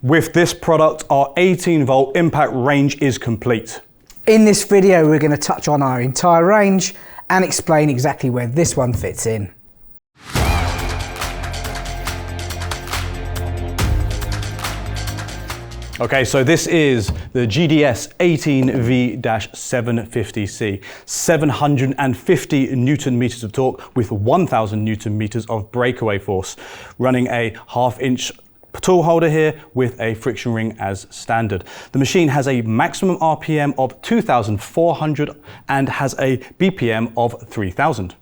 With this product, our 18-volt impact range is complete. In this video, we're going to touch on our entire range and explain exactly where this one fits in. Okay, so this is the GDS 18V-750C, 750 Newton meters of torque with 1000 Newton meters of breakaway force, running a 1/2 inch tool holder here with a friction ring as standard. The machine has a maximum RPM of 2,400 and has a BPM of 3,000.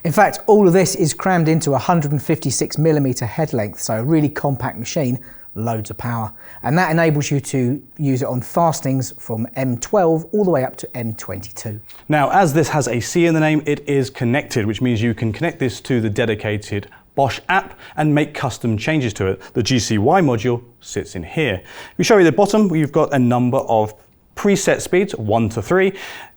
In fact, all of this is crammed into a 156mm head length, so a really compact machine, loads of power. And that enables you to use it on fastenings from M12 all the way up to M22. Now, as this has a C in the name, it is connected, which means you can connect this to the dedicated Bosch app and make custom changes to it. The GCY module sits in here. We show you the bottom, you've got a number of preset speeds, 1 to 3.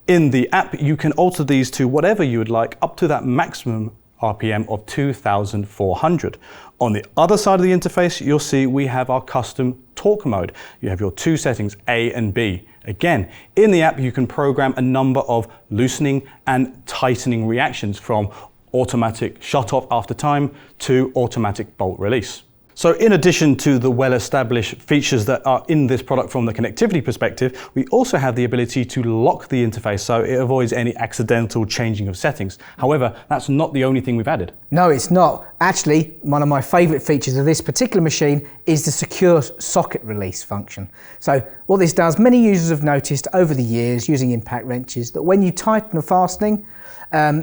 In the app, you can alter these to whatever you would like, up to that maximum RPM of 2,400. On the other side of the interface, you'll see we have our custom torque mode. You have your two settings, A and B. Again, in the app, you can program a number of loosening and tightening reactions from automatic shut off after time to automatic bolt release. So in addition to the well-established features that are in this product from the connectivity perspective, we also have the ability to lock the interface so it avoids any accidental changing of settings. However, that's not the only thing we've added. No, it's not. Actually, one of my favourite features of this particular machine is the secure socket release function. So what this does, many users have noticed over the years using impact wrenches that when you tighten a fastening,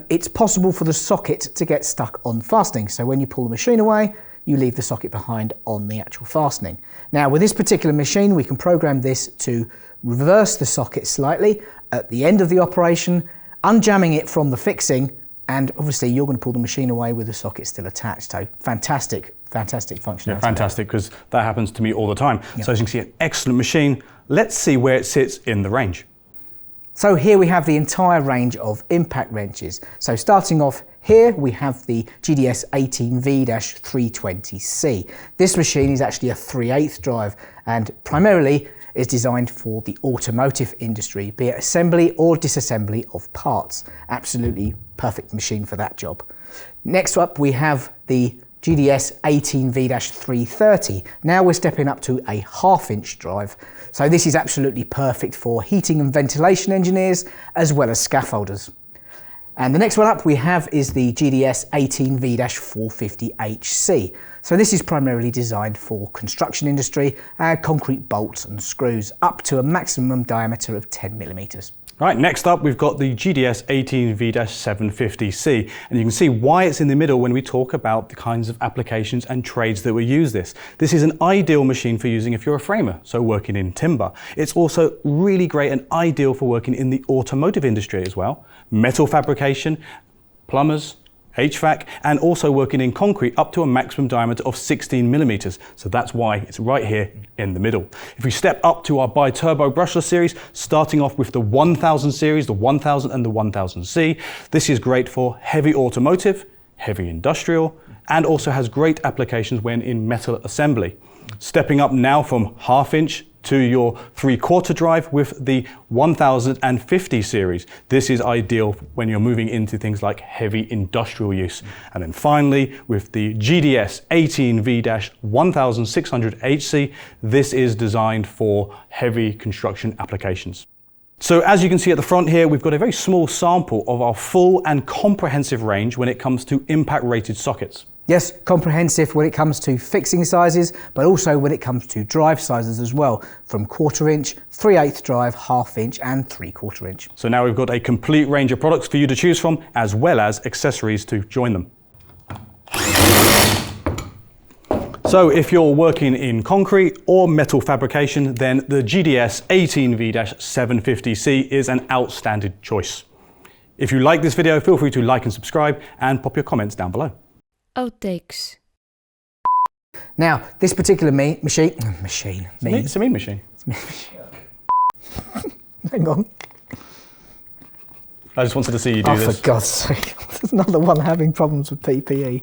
it's possible for the socket to get stuck on fastening. So when you pull the machine away, you leave the socket behind on the actual fastening. Now with this particular machine, we can program this to reverse the socket slightly at the end of the operation, unjamming it from the fixing, and obviously you're going to pull the machine away with the socket still attached. So fantastic functionality. Yeah, fantastic, because that happens to me all the time. Yep. So as you can see, an excellent machine. Let's see where it sits in the range. So here we have the entire range of impact wrenches. So starting off here, we have the GDS 18V-320C. This machine is actually a 3/8 drive and primarily is designed for the automotive industry, be it assembly or disassembly of parts. Absolutely perfect machine for that job. Next up, we have the GDS 18V-330. Now we're stepping up to a 1/2 inch drive. So this is absolutely perfect for heating and ventilation engineers as well as scaffolders. And the next one up we have is the GDS 18V-450HC. So this is primarily designed for construction industry, concrete bolts and screws up to a maximum diameter of 10mm. Right, next up we've got the GDS 18V-750C, and you can see why it's in the middle when we talk about the kinds of applications and trades that we use this. This is an ideal machine for using if you're a framer, so working in timber. It's also really great and ideal for working in the automotive industry as well. Metal fabrication, plumbers, HVAC, and also working in concrete up to a maximum diameter of 16mm. So that's why it's right here in the middle. If we step up to our bi-turbo brushless series, starting off with the 1000 series, the 1000 and the 1000C, this is great for heavy automotive, heavy industrial, and also has great applications when in metal assembly. Stepping up now from 1/2 inch to your 3/4 drive with the 1050 series. This is ideal when you're moving into things like heavy industrial use. And then finally, with the GDS 18V-1600HC, this is designed for heavy construction applications. So as you can see at the front here, we've got a very small sample of our full and comprehensive range when it comes to impact rated sockets. Yes, comprehensive when it comes to fixing sizes, but also when it comes to drive sizes as well, from 1/4 inch, 3/8 drive, 1/2 inch and 3/4 inch. So now we've got a complete range of products for you to choose from, as well as accessories to join them. So if you're working in concrete or metal fabrication, then the GDS 18V-750C is an outstanding choice. If you like this video, feel free to like and subscribe and pop your comments down below. Outtakes. Now, this particular machine. It's a mean machine. Hang on. I just wanted to see you do this. Oh, for God's sake. There's another one having problems with PPE.